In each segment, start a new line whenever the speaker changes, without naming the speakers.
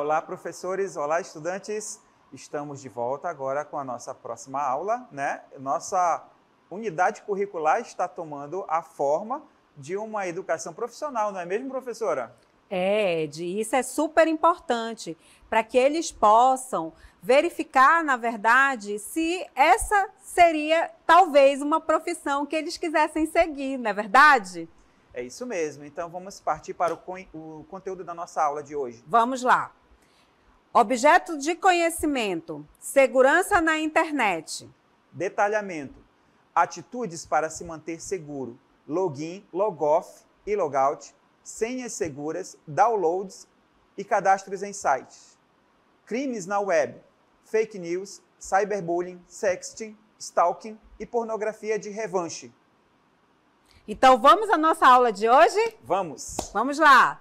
Olá, professores, olá, estudantes. Estamos de volta agora com a nossa próxima aula, né? Nossa unidade curricular está tomando a forma de uma educação profissional, não é mesmo, professora?
Ed, isso é super importante para que eles possam verificar, na verdade, se essa seria talvez uma profissão que eles quisessem seguir, não é verdade?
É isso mesmo. Então, vamos partir para o conteúdo da nossa aula de hoje.
Vamos lá. Objeto de conhecimento, segurança na internet.
Detalhamento. Atitudes para se manter seguro. Login, logoff e logout. Senhas seguras, downloads e cadastros em sites. Crimes na web. Fake news, cyberbullying, sexting, stalking e pornografia de revanche.
Então, vamos à nossa aula de hoje?
Vamos!
Vamos lá!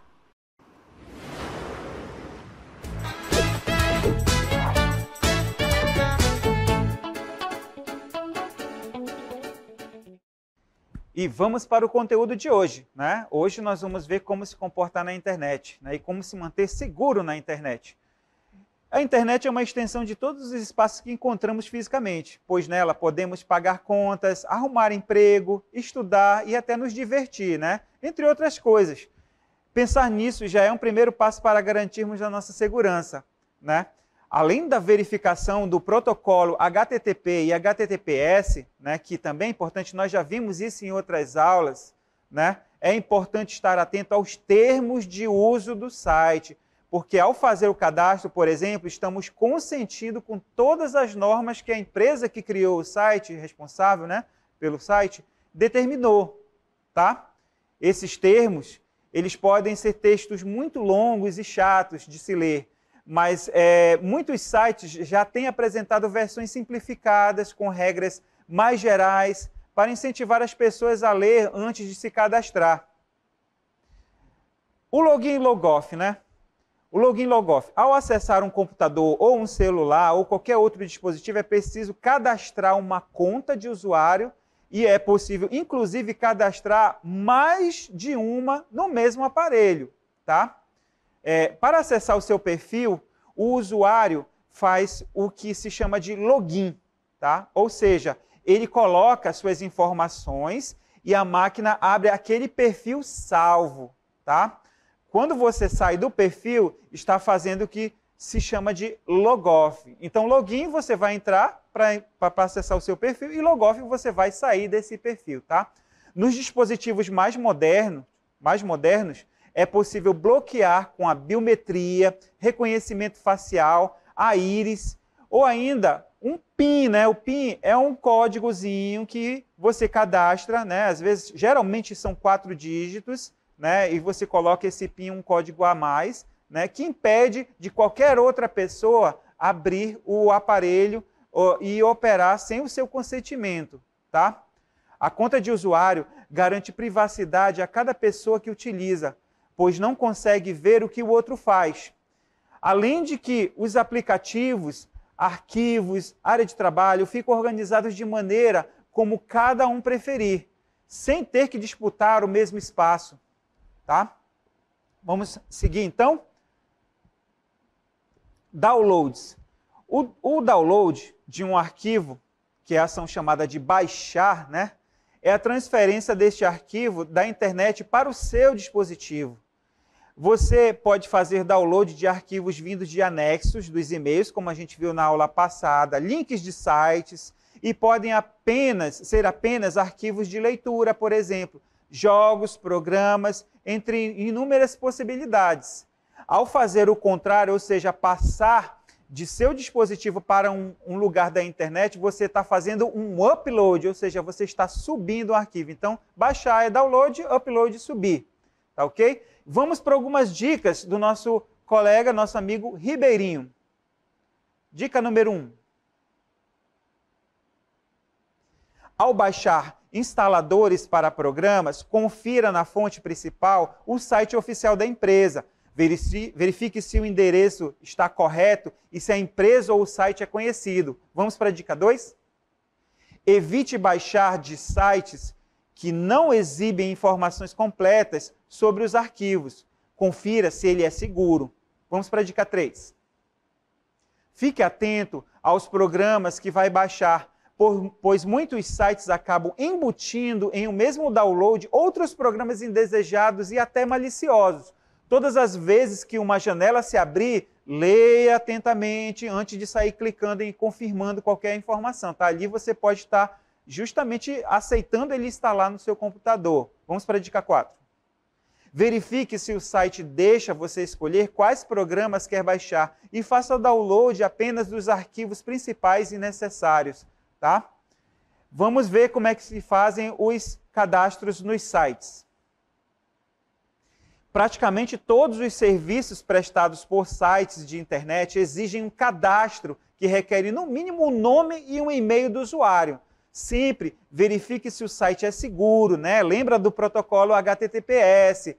E vamos para o conteúdo de hoje, né? Hoje nós vamos ver como se comportar na internet, né? E como se manter seguro na internet. A internet é uma extensão de todos os espaços que encontramos fisicamente, pois nela podemos pagar contas, arrumar emprego, estudar e até nos divertir, né? Entre outras coisas. Pensar nisso já é um primeiro passo para garantirmos a nossa segurança, né? Além da verificação do protocolo HTTP e HTTPS, né, que também é importante, nós já vimos isso em outras aulas, né? É importante estar atento aos termos de uso do site, porque ao fazer o cadastro, por exemplo, estamos consentindo com todas as normas que a empresa que criou o site, responsável, né, pelo site, determinou, tá? Esses termos, eles podem ser textos muito longos e chatos de se ler, mas muitos sites já têm apresentado versões simplificadas, com regras mais gerais, para incentivar as pessoas a ler antes de se cadastrar. O login e logoff, né? O login e logoff. Ao acessar um computador ou um celular ou qualquer outro dispositivo, é preciso cadastrar uma conta de usuário e é possível, inclusive, cadastrar mais de uma no mesmo aparelho, tá? Para acessar o seu perfil, o usuário faz o que se chama de login, tá? Ou seja, ele coloca suas informações e a máquina abre aquele perfil salvo, tá? Quando você sai do perfil, está fazendo o que se chama de logoff. Então, login você vai entrar para acessar o seu perfil e logoff você vai sair desse perfil, tá? Nos dispositivos mais modernos, é possível bloquear com a biometria, reconhecimento facial, a íris, ou ainda um PIN, né? O PIN é um códigozinho que você cadastra, né? Às vezes, geralmente são 4 dígitos, né? E você coloca esse PIN, um código a mais, né? Que impede de qualquer outra pessoa abrir o aparelho e operar sem o seu consentimento, tá? A conta de usuário garante privacidade a cada pessoa que utiliza, pois não consegue ver o que o outro faz. Além de que os aplicativos, arquivos, área de trabalho ficam organizados de maneira como cada um preferir, sem ter que disputar o mesmo espaço, tá? Vamos seguir então? Downloads. O download de um arquivo, que é a ação chamada de baixar, né? É a transferência deste arquivo da internet para o seu dispositivo. Você pode fazer download de arquivos vindos de anexos dos e-mails, como a gente viu na aula passada, links de sites, e podem ser apenas arquivos de leitura, por exemplo, jogos, programas, entre inúmeras possibilidades. Ao fazer o contrário, ou seja, passar de seu dispositivo para um lugar da internet, você está fazendo um upload, ou seja, você está subindo o arquivo. Então, baixar é download, upload, subir. Tá ok? Vamos para algumas dicas do nosso colega, nosso amigo Ribeirinho. Dica número 1. Ao baixar instaladores para programas, confira na fonte principal o site oficial da empresa. Verifique se o endereço está correto e se a empresa ou o site é conhecido. Vamos para a dica 2? Evite baixar de sites que não exibem informações completas sobre os arquivos. Confira se ele é seguro. Vamos para a dica 3. Fique atento aos programas que vai baixar, pois muitos sites acabam embutindo em um mesmo download outros programas indesejados e até maliciosos. Todas as vezes que uma janela se abrir, leia atentamente antes de sair clicando e confirmando qualquer informação. Tá? Ali você pode estar justamente aceitando ele instalar no seu computador. Vamos para a dica 4. Verifique se o site deixa você escolher quais programas quer baixar e faça o download apenas dos arquivos principais e necessários. Tá? Vamos ver como é que se fazem os cadastros nos sites. Praticamente todos os serviços prestados por sites de internet exigem um cadastro que requer no mínimo um nome e um e-mail do usuário. Sempre verifique se o site é seguro, né? Lembra do protocolo HTTPS.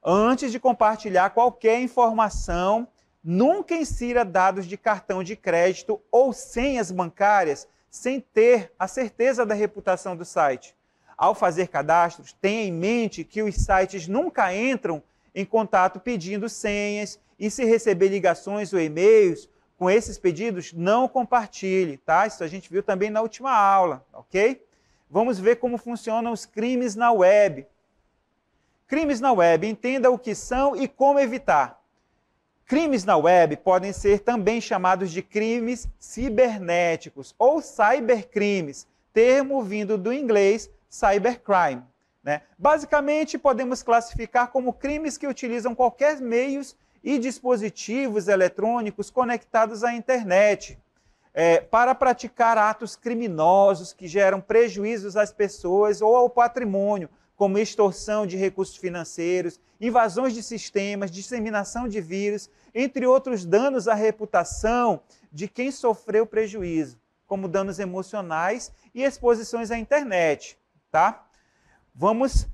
Antes de compartilhar qualquer informação, nunca insira dados de cartão de crédito ou senhas bancárias sem ter a certeza da reputação do site. Ao fazer cadastros, tenha em mente que os sites nunca entram em contato pedindo senhas e se receber ligações ou e-mails com esses pedidos, não compartilhe, tá? Isso a gente viu também na última aula, ok? Vamos ver como funcionam os crimes na web. Crimes na web, entenda o que são e como evitar. Crimes na web podem ser também chamados de crimes cibernéticos ou cybercrimes, termo vindo do inglês cybercrime. Né? Basicamente, podemos classificar como crimes que utilizam qualquer meios e dispositivos eletrônicos conectados à internet para praticar atos criminosos que geram prejuízos às pessoas ou ao patrimônio, como extorsão de recursos financeiros, invasões de sistemas, disseminação de vírus, entre outros danos à reputação de quem sofreu prejuízo, como danos emocionais e exposições à internet. Tá? Vamos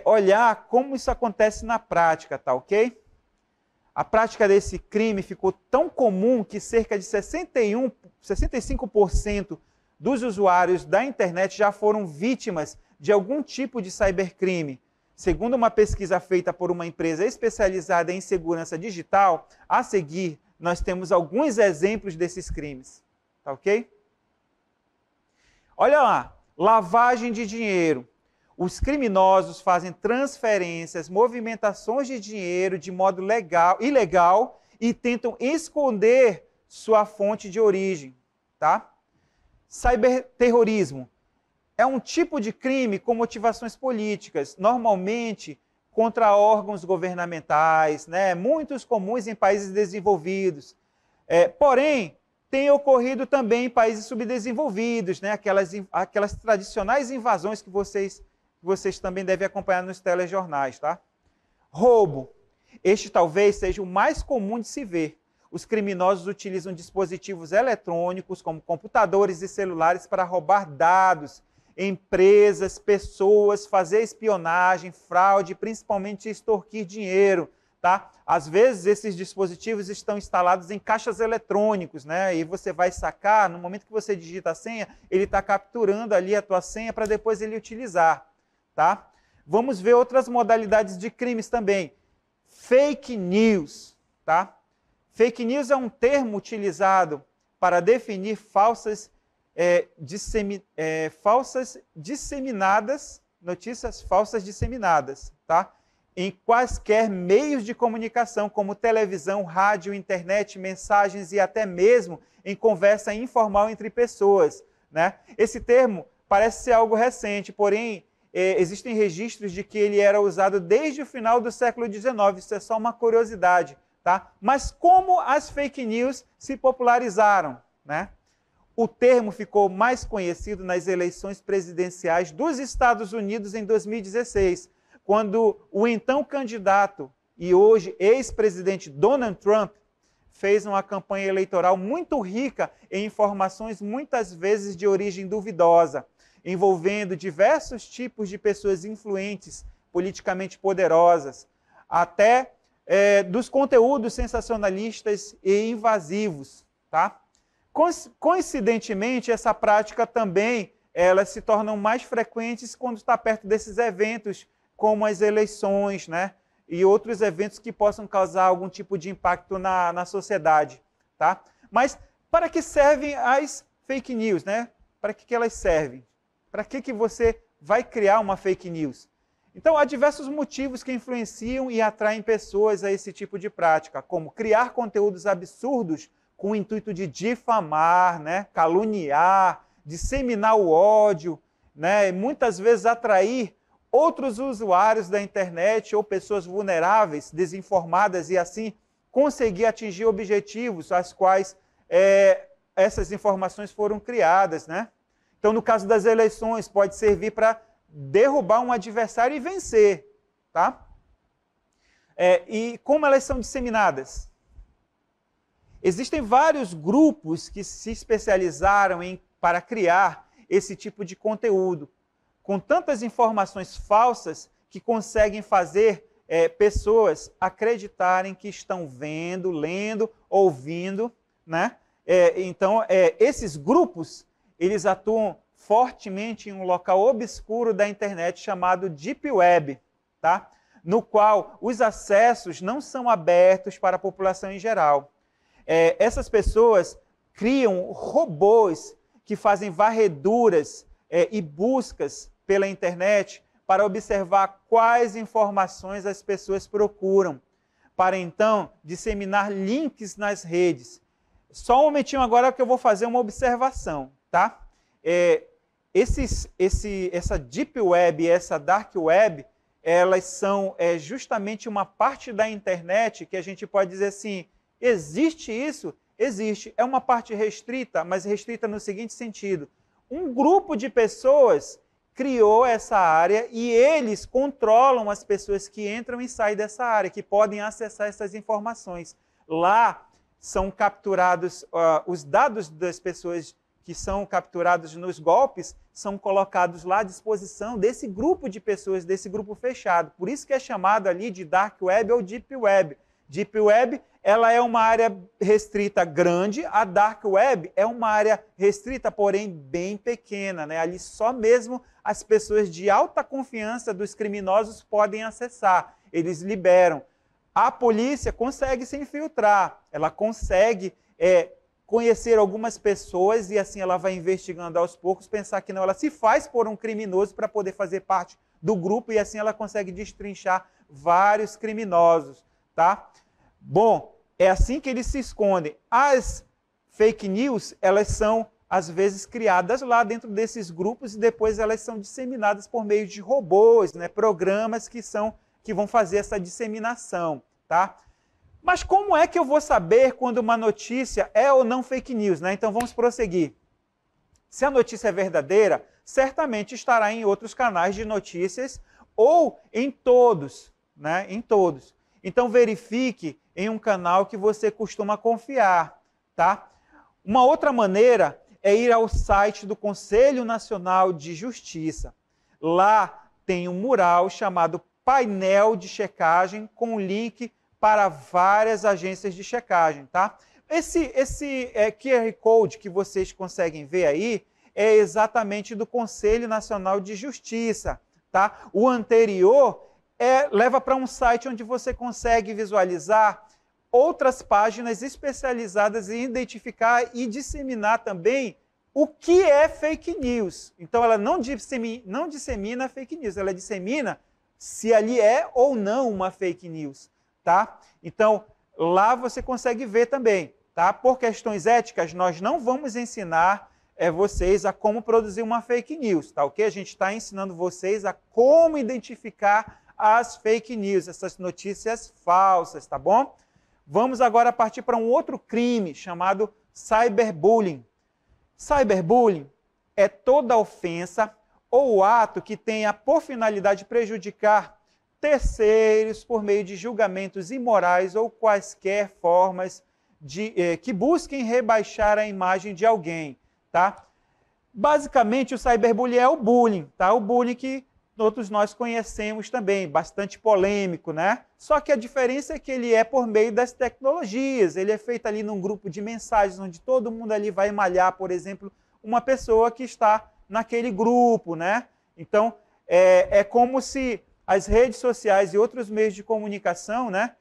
olhar como isso acontece na prática, tá ok? A prática desse crime ficou tão comum que cerca de 65% dos usuários da internet já foram vítimas de algum tipo de cybercrime. Segundo uma pesquisa feita por uma empresa especializada em segurança digital, a seguir nós temos alguns exemplos desses crimes, tá ok? Olha lá, lavagem de dinheiro. Os criminosos fazem transferências, movimentações de dinheiro de modo ilegal e tentam esconder sua fonte de origem. Tá? Cyberterrorismo é um tipo de crime com motivações políticas, normalmente contra órgãos governamentais, né? Muitos comuns em países desenvolvidos. Porém, tem ocorrido também em países subdesenvolvidos, né? Aquelas tradicionais invasões que vocês também devem acompanhar nos telejornais, tá? Roubo. Este talvez seja o mais comum de se ver. Os criminosos utilizam dispositivos eletrônicos, como computadores e celulares, para roubar dados, empresas, pessoas, fazer espionagem, fraude, principalmente extorquir dinheiro, tá? Às vezes, esses dispositivos estão instalados em caixas eletrônicos, né? E você vai sacar, no momento que você digita a senha, ele está capturando ali a tua senha para depois ele utilizar. Tá? Vamos ver outras modalidades de crimes também. Fake news. Tá? Fake news é um termo utilizado para definir falsas disseminadas, notícias falsas disseminadas, tá? Em quaisquer meios de comunicação, como televisão, rádio, internet, mensagens e até mesmo em conversa informal entre pessoas. Né? Esse termo parece ser algo recente, porém, existem registros de que ele era usado desde o final do século XIX, isso é só uma curiosidade. Tá? Mas como as fake news se popularizaram? Né? O termo ficou mais conhecido nas eleições presidenciais dos Estados Unidos em 2016, quando o então candidato e hoje ex-presidente Donald Trump fez uma campanha eleitoral muito rica em informações muitas vezes de origem duvidosa, envolvendo diversos tipos de pessoas influentes, politicamente poderosas, até dos conteúdos sensacionalistas e invasivos. Tá? Coincidentemente, essa prática também elas se tornam mais frequentes quando está perto desses eventos, como as eleições, né? e outros eventos que possam causar algum tipo de impacto na sociedade. Tá? Mas para que servem as fake news, né? Para que elas servem? Para que você vai criar uma fake news? Então, há diversos motivos que influenciam e atraem pessoas a esse tipo de prática, como criar conteúdos absurdos com o intuito de difamar, né? Caluniar, disseminar o ódio, né? E muitas vezes atrair outros usuários da internet ou pessoas vulneráveis, desinformadas, e assim conseguir atingir objetivos às quais essas informações foram criadas, né? Então, no caso das eleições, pode servir para derrubar um adversário e vencer, tá? E como elas são disseminadas? Existem vários grupos que se especializaram para criar esse tipo de conteúdo, com tantas informações falsas que conseguem fazer pessoas acreditarem que estão vendo, lendo, ouvindo, né? Então, esses grupos, eles atuam fortemente em um local obscuro da internet chamado Deep Web, tá? No qual os acessos não são abertos para a população em geral. Essas pessoas criam robôs que fazem varreduras e buscas pela internet para observar quais informações as pessoas procuram, para então disseminar links nas redes. Só um momentinho agora que eu vou fazer uma observação, tá? Essa Deep Web e essa Dark Web, elas são justamente uma parte da internet que a gente pode dizer assim, existe isso? Existe. É uma parte restrita, mas restrita no seguinte sentido. Um grupo de pessoas criou essa área e eles controlam as pessoas que entram e saem dessa área, que podem acessar essas informações. Lá são capturados, os dados das pessoas que são capturados nos golpes, são colocados lá à disposição desse grupo de pessoas, desse grupo fechado. Por isso que é chamado ali de Dark Web ou Deep Web. Deep Web, ela é uma área restrita grande, a Dark Web é uma área restrita, porém bem pequena, né? Ali só mesmo as pessoas de alta confiança dos criminosos podem acessar, eles liberam. A polícia consegue se infiltrar, ela consegue conhecer algumas pessoas e assim ela vai investigando aos poucos, pensar que não, ela se faz por um criminoso para poder fazer parte do grupo e assim ela consegue destrinchar vários criminosos, tá? Bom, é assim que eles se escondem. As fake news, elas são às vezes criadas lá dentro desses grupos e depois elas são disseminadas por meio de robôs, né, programas que vão fazer essa disseminação, tá? Mas como é que eu vou saber quando uma notícia é ou não fake news, né? Então vamos prosseguir. Se a notícia é verdadeira, certamente estará em outros canais de notícias ou em todos, né? Em todos. Então verifique em um canal que você costuma confiar, tá? Uma outra maneira é ir ao site do Conselho Nacional de Justiça. Lá tem um mural chamado Painel de Checagem com um link para várias agências de checagem, tá? Esse QR Code que vocês conseguem ver aí é exatamente do Conselho Nacional de Justiça, tá? O anterior leva para um site onde você consegue visualizar outras páginas especializadas em identificar e disseminar também o que é fake news. Então, ela não dissemina fake news, ela dissemina se ali é ou não uma fake news. Tá? Então, lá você consegue ver também. Tá? Por questões éticas, nós não vamos ensinar vocês a como produzir uma fake news. Tá? Okay? A gente está ensinando vocês a como identificar as fake news, essas notícias falsas. Tá bom? Vamos agora partir para um outro crime chamado cyberbullying. Cyberbullying é toda ofensa ou ato que tenha por finalidade prejudicar terceiros por meio de julgamentos imorais ou quaisquer formas que busquem rebaixar a imagem de alguém, tá? Basicamente, o cyberbullying é o bullying, tá? O bullying que todos nós conhecemos também, bastante polêmico, né? Só que a diferença é que ele é por meio das tecnologias, ele é feito ali num grupo de mensagens, onde todo mundo ali vai malhar, por exemplo, uma pessoa que está naquele grupo, né? Então, é como se as redes sociais e outros meios de comunicação, né,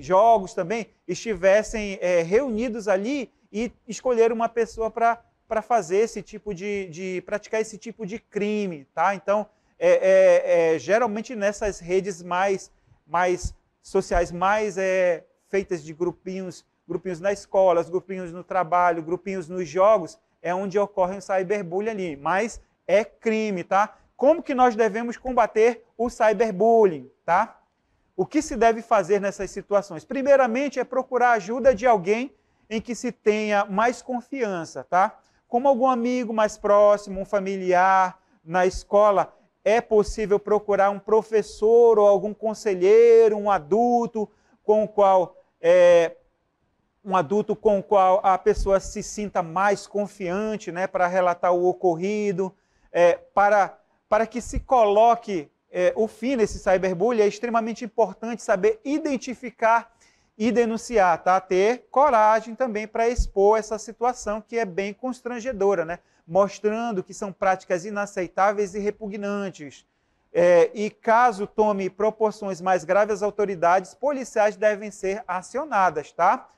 jogos também, estivessem reunidos ali e escolher uma pessoa para fazer esse tipo praticar esse tipo de crime, tá? Então, geralmente nessas redes mais sociais, mais feitas de grupinhos na escola, grupinhos no trabalho, grupinhos nos jogos, é onde ocorre o cyberbullying ali, mas é crime, tá? Como que nós devemos combater o cyberbullying, tá? O que se deve fazer nessas situações? Primeiramente, é procurar a ajuda de alguém em que se tenha mais confiança, tá? Como algum amigo mais próximo, um familiar, na escola, é possível procurar um professor ou algum conselheiro, um adulto com o qual a pessoa se sinta mais confiante, né, para relatar o ocorrido, para que se coloque o fim nesse cyberbullying. É extremamente importante saber identificar e denunciar, tá? Ter coragem também para expor essa situação que é bem constrangedora, né? Mostrando que são práticas inaceitáveis e repugnantes. E caso tome proporções mais graves, as autoridades policiais devem ser acionadas, tá?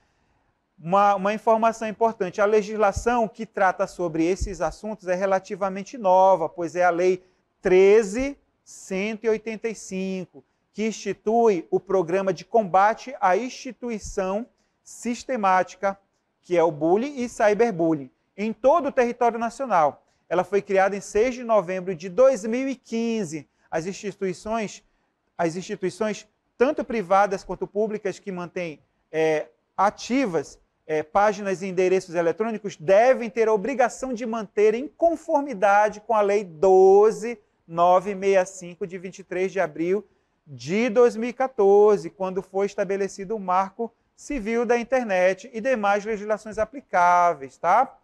Uma informação importante: a legislação que trata sobre esses assuntos é relativamente nova, pois é a Lei 13.185, que institui o Programa de Combate à Instituição Sistemática, que é o bullying e cyberbullying, em todo o território nacional. Ela foi criada em 6 de novembro de 2015. As instituições, tanto privadas quanto públicas, que mantêm ativas páginas e endereços eletrônicos, devem ter a obrigação de manter em conformidade com a Lei 12.965, de 23 de abril de 2014, quando foi estabelecido o Marco Civil da Internet e demais legislações aplicáveis, tá?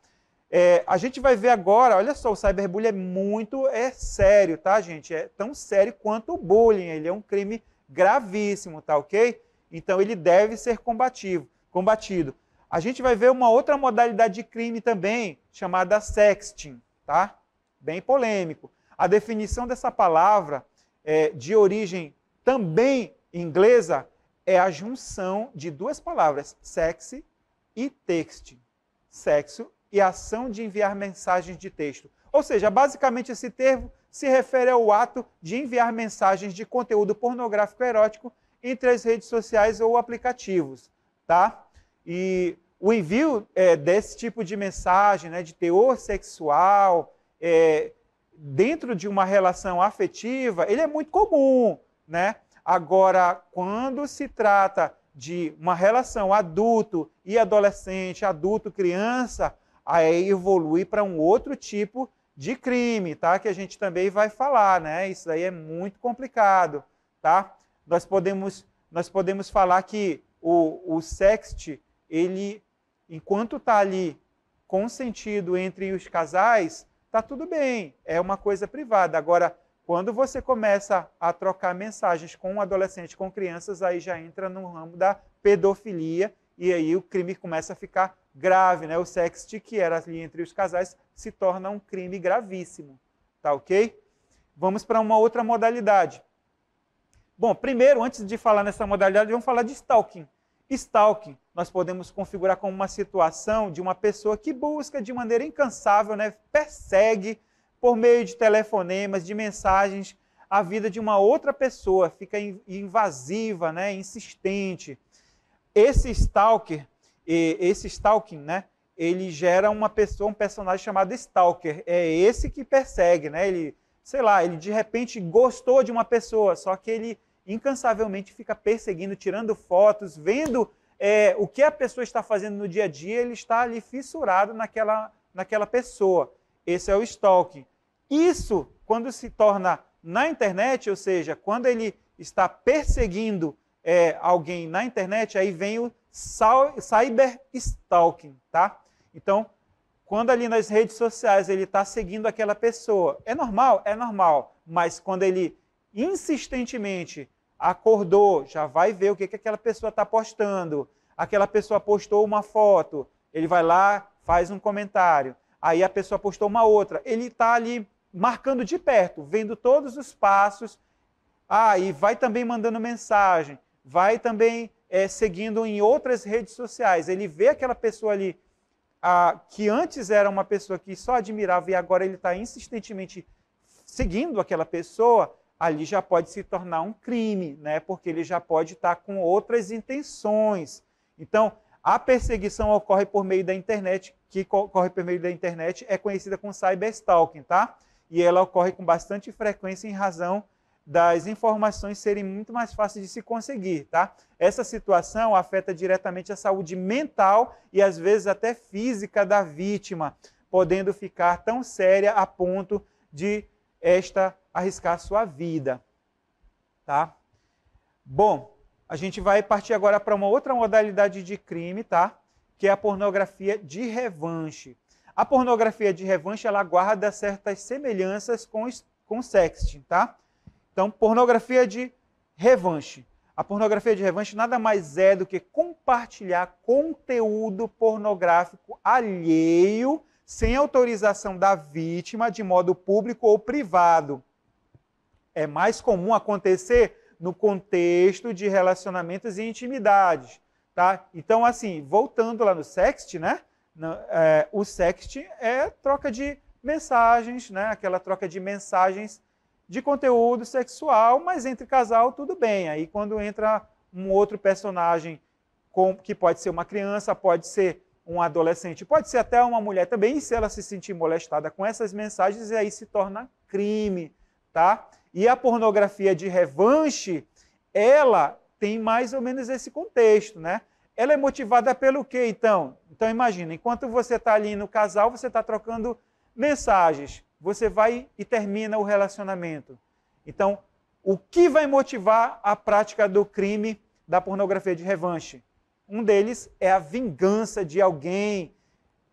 A gente vai ver agora, olha só, o cyberbullying é muito sério, tá, gente? É tão sério quanto o bullying, ele é um crime gravíssimo, tá, ok? Então, ele deve ser combatido. A gente vai ver uma outra modalidade de crime também, chamada sexting, tá? Bem polêmico. A definição dessa palavra, de origem também inglesa, é a junção de duas palavras, sex e texting. Sexo e ação de enviar mensagens de texto. Ou seja, basicamente esse termo se refere ao ato de enviar mensagens de conteúdo pornográfico erótico entre as redes sociais ou aplicativos, tá? E o envio desse tipo de mensagem, né, de teor sexual, dentro de uma relação afetiva, ele é muito comum, né? Agora, quando se trata de uma relação adulto e adolescente, adulto-criança, aí evolui para um outro tipo de crime, tá? Que a gente também vai falar, né? Isso aí é muito complicado, tá? Nós podemos falar que o sext, ele, enquanto está ali consentido entre os casais, tá tudo bem, é uma coisa privada. Agora, quando você começa a trocar mensagens com um adolescente, com crianças, aí já entra no ramo da pedofilia e aí o crime começa a ficar grave, né? O sext, que era ali entre os casais, se torna um crime gravíssimo, tá ok? Vamos para uma outra modalidade. Bom, primeiro, antes de falar nessa modalidade, vamos falar de stalking. Stalking, nós podemos configurar como uma situação de uma pessoa que busca de maneira incansável, né, persegue por meio de telefonemas, de mensagens, a vida de uma outra pessoa, fica invasiva, né, insistente. Esse stalking, né, ele gera uma pessoa, um personagem chamado stalker. É esse que persegue, né? Ele, sei lá, ele de repente gostou de uma pessoa, só que ele incansavelmente fica perseguindo, tirando fotos, vendo o que a pessoa está fazendo no dia a dia, ele está ali fissurado naquela pessoa. Esse é o stalking. Isso, quando se torna na internet, ou seja, quando ele está perseguindo alguém na internet, aí vem o cyberstalking, tá? Então, quando ali nas redes sociais ele está seguindo aquela pessoa, é normal? É normal, mas quando ele insistentemente acordou, já vai ver o que aquela pessoa está postando. Aquela pessoa postou uma foto, ele vai lá, faz um comentário. Aí a pessoa postou uma outra. Ele está ali marcando de perto, vendo todos os passos, E vai também mandando mensagem, vai também seguindo em outras redes sociais. Ele vê aquela pessoa ali, que antes era uma pessoa que só admirava e agora ele está insistentemente seguindo aquela pessoa, ali já pode se tornar um crime, né? Porque ele já pode estar com outras intenções. Então, a perseguição ocorre por meio da internet, que ocorre por meio da internet, é conhecida como cyberstalking, tá? E ela ocorre com bastante frequência em razão das informações serem muito mais fáceis de se conseguir, tá? Essa situação afeta diretamente a saúde mental e às vezes até física da vítima, podendo ficar tão séria a ponto de esta arriscar sua vida, tá? Bom, a gente vai partir agora para uma outra modalidade de crime, tá? Que é a pornografia de revanche. A pornografia de revanche, ela guarda certas semelhanças com sexting, tá? Então, pornografia de revanche. A pornografia de revanche nada mais é do que compartilhar conteúdo pornográfico alheio sem autorização da vítima de modo público ou privado. É mais comum acontecer no contexto de relacionamentos e intimidades, tá? Então, assim, voltando lá no sexting, né? O sexting é troca de mensagens, né? Aquela troca de mensagens de conteúdo sexual, mas entre casal tudo bem. Aí quando entra um outro personagem, que pode ser uma criança, pode ser um adolescente, pode ser até uma mulher também, e se ela se sentir molestada com essas mensagens, aí se torna crime, tá? E a pornografia de revanche, ela tem mais ou menos esse contexto, né? Ela é motivada pelo quê, então? Então imagina, enquanto você está ali no casal, você está trocando mensagens, você vai e termina o relacionamento. Então, o que vai motivar a prática do crime da pornografia de revanche? Um deles é a vingança de alguém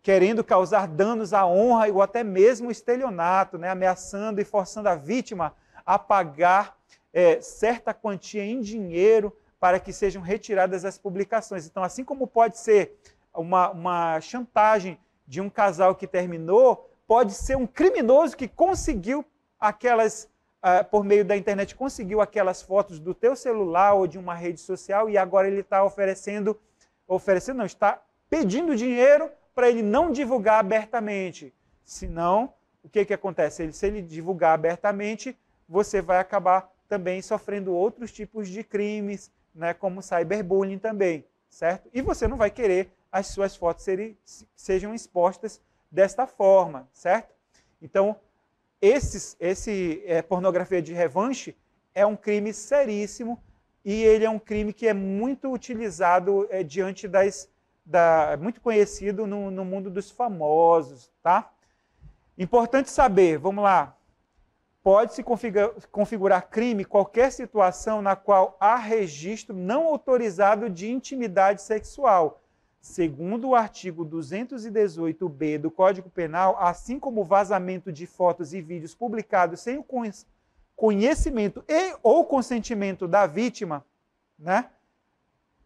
querendo causar danos à honra ou até mesmo estelionato, né? Ameaçando e forçando a vítima a pagar certa quantia em dinheiro para que sejam retiradas as publicações. Então, assim como pode ser uma chantagem de um casal que terminou, pode ser um criminoso que conseguiu por meio da internet, conseguiu aquelas fotos do teu celular ou de uma rede social e agora ele está está pedindo dinheiro para ele não divulgar abertamente. Senão, o que acontece? Se ele divulgar abertamente, você vai acabar também sofrendo outros tipos de crimes, né, como cyberbullying também, certo? E você não vai querer as suas fotos sejam expostas desta forma, certo? Então, pornografia de revanche é um crime seríssimo e ele é um crime que é muito utilizado muito conhecido no mundo dos famosos, tá? Importante saber, vamos lá, pode-se configurar crime qualquer situação na qual há registro não autorizado de intimidade sexual, segundo o artigo 218b do Código Penal, assim como vazamento de fotos e vídeos publicados sem o conhecimento ou consentimento da vítima, né,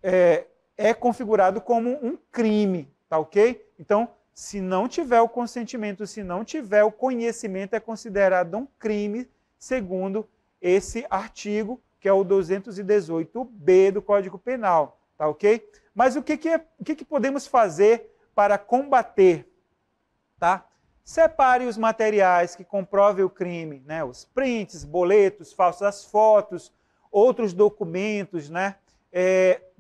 é configurado como um crime, tá ok? Então, se não tiver o consentimento, se não tiver o conhecimento, é considerado um crime, segundo esse artigo, que é o 218b do Código Penal, tá ok? Mas o que podemos fazer para combater? Tá? Separe os materiais que comprovem o crime, né? Os prints, boletos, falsas fotos, outros documentos, né?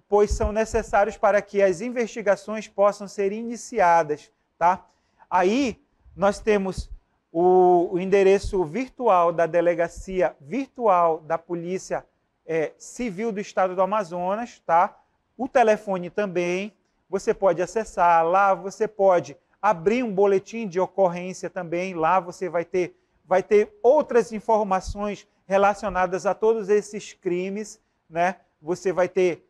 Pois são necessários para que as investigações possam ser iniciadas. Tá? Aí nós temos o endereço virtual da Delegacia Virtual da Polícia Civil do Estado do Amazonas, tá? O telefone também, você pode acessar, lá você pode abrir um boletim de ocorrência também, lá você vai ter outras informações relacionadas a todos esses crimes, né? Você vai ter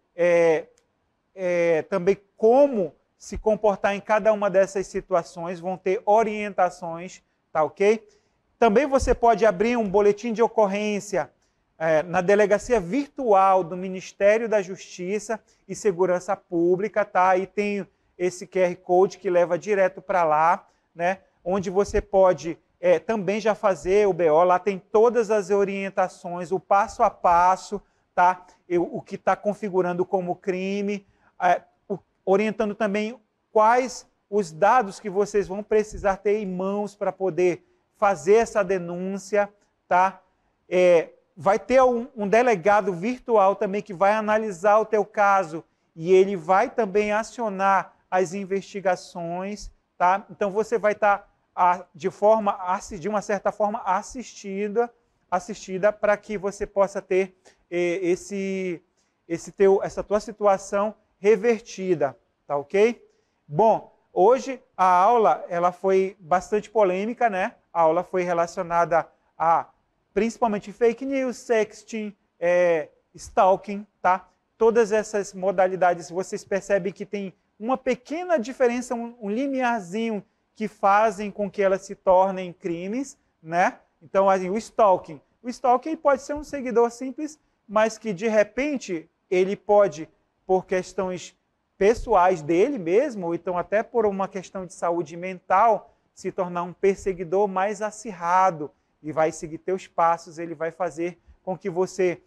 também como se comportar em cada uma dessas situações, vão ter orientações, tá ok? Também você pode abrir um boletim de ocorrência na Delegacia Virtual do Ministério da Justiça e Segurança Pública, tá? E tem esse QR Code que leva direto para lá, né? Onde você pode também já fazer o BO, lá tem todas as orientações, o passo a passo, tá? O que está configurando como crime, orientando também quais os dados que vocês vão precisar ter em mãos para poder fazer essa denúncia, tá? Vai ter um delegado virtual também que vai analisar o teu caso e ele vai também acionar as investigações, tá? Então você vai estar de uma certa forma assistida para que você possa ter essa tua situação revertida, tá ok? Bom, hoje a aula ela foi bastante polêmica, né? A aula foi relacionada a principalmente fake news, sexting, stalking, tá? Todas essas modalidades vocês percebem que tem uma pequena diferença, um limiarzinho que fazem com que elas se tornem crimes, né? Então, assim, o stalking pode ser um seguidor simples, mas que de repente ele pode, por questões pessoais dele mesmo, ou então até por uma questão de saúde mental, se tornar um perseguidor mais acirrado e vai seguir teus passos, ele vai fazer com que você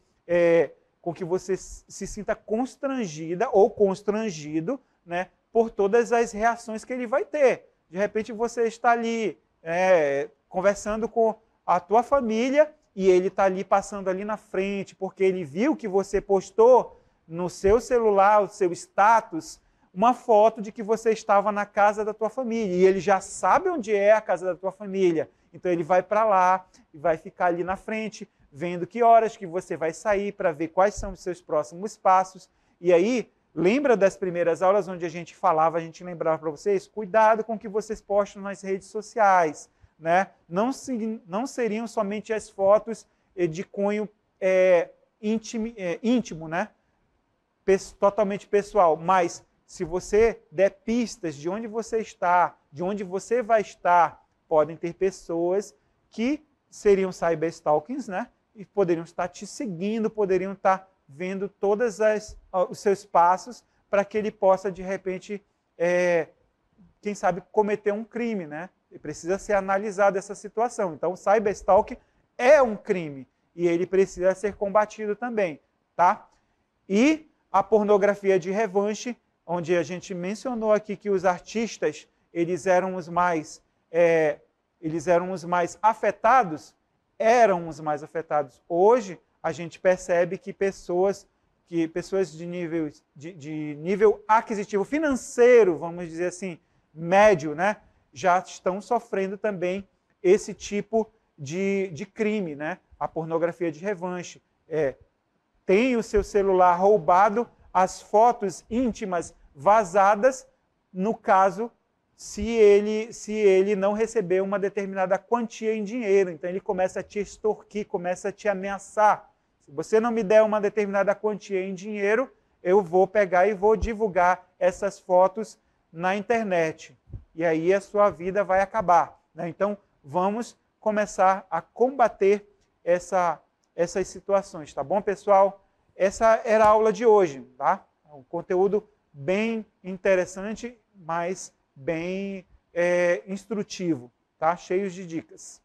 se sinta constrangida ou constrangido, né, por todas as reações que ele vai ter. De repente você está ali conversando com a tua família e ele está ali passando ali na frente, porque ele viu que você postou no seu celular, o seu status, uma foto de que você estava na casa da tua família. E ele já sabe onde é a casa da tua família. Então ele vai para lá e vai ficar ali na frente, vendo que horas que você vai sair para ver quais são os seus próximos passos. E aí, lembra das primeiras aulas onde a gente lembrava para vocês, cuidado com o que vocês postam nas redes sociais, né? Não seriam somente as fotos de cunho íntimo, né? Totalmente pessoal, mas se você der pistas de onde você está, de onde você vai estar, podem ter pessoas que seriam cyberstalkings, né? E poderiam estar te seguindo, poderiam estar vendo todos os seus passos para que ele possa, de repente, quem sabe, cometer um crime, né? E precisa ser analisada essa situação. Então, o cyberstalking é um crime e ele precisa ser combatido também, tá? E a pornografia de revanche, onde a gente mencionou aqui que os artistas, eles eram os mais afetados, Hoje, a gente percebe que pessoas de nível aquisitivo financeiro, vamos dizer assim, médio, né, já estão sofrendo também esse tipo de crime, né? A pornografia de revanche. Tem o seu celular roubado, as fotos íntimas vazadas, no caso, se ele não receber uma determinada quantia em dinheiro. Então ele começa a te extorquir, começa a te ameaçar. Se você não me der uma determinada quantia em dinheiro, eu vou pegar e vou divulgar essas fotos na internet. E aí a sua vida vai acabar, né? Então vamos começar a combater essas situações, tá bom, pessoal? Essa era a aula de hoje, tá? Um conteúdo bem interessante, mas bem instrutivo, tá? Cheio de dicas.